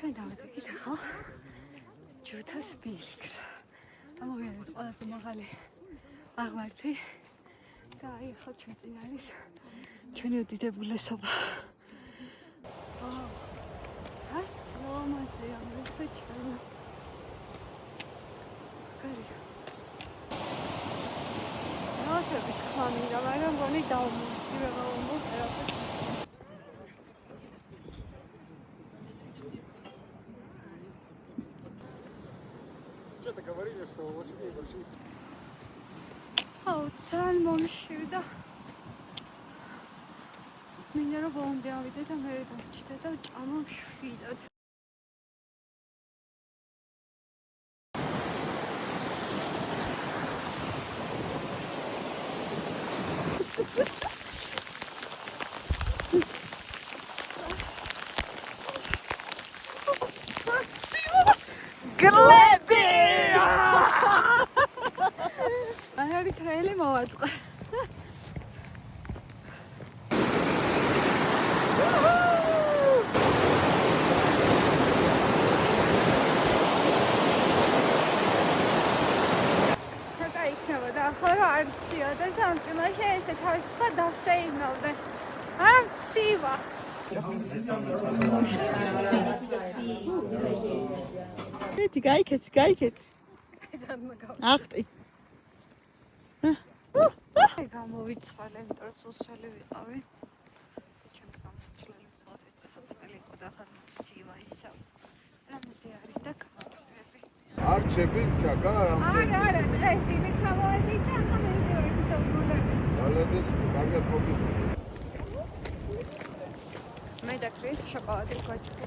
ჩვენ დავდექით ახლა ჯუთას ბილიქს. ამოვიარეთ ყველაზე მაღალი აღმართი და აი ახლა ჩვენ წინ არის ჩვენი უდიდებულესობა. ას ლამაზია მე ჩვენ. კარი. ნაცების თქვა მინდა, მაგრამ გონი დავმოვიდი ვეღარ Что-то говорили, что лошадей больших. ძალიან მომშივდა. მინდა რომ ბოლომდე ავიდე და მე დავჭიდე და ჭამა მშვიდად. გლები! აი ტრეილი მოვაწყე. ცოტა იქნებოდა, ახლა რა არციოდა და ამ წამში ესე თავისუფლად დავსეირნოვდე. არ მცივა. Ეთი გაიქეთ. ახტი. აი გამოვიცვალე, იმიტომ რომ სულსველი ვიყავი. ჩემი გამოსვლელი ფოტოს და საწმელი იყო და ახლა მცივა ისევ. რამე არის და გამოვიდები. არჩები ჩაკა არა, დღეს დიდი თავი და ახლა მე ვიყავი. ალადეს კარგად მოგის. მე და ქრის შოკოლადი გვაჭირდა.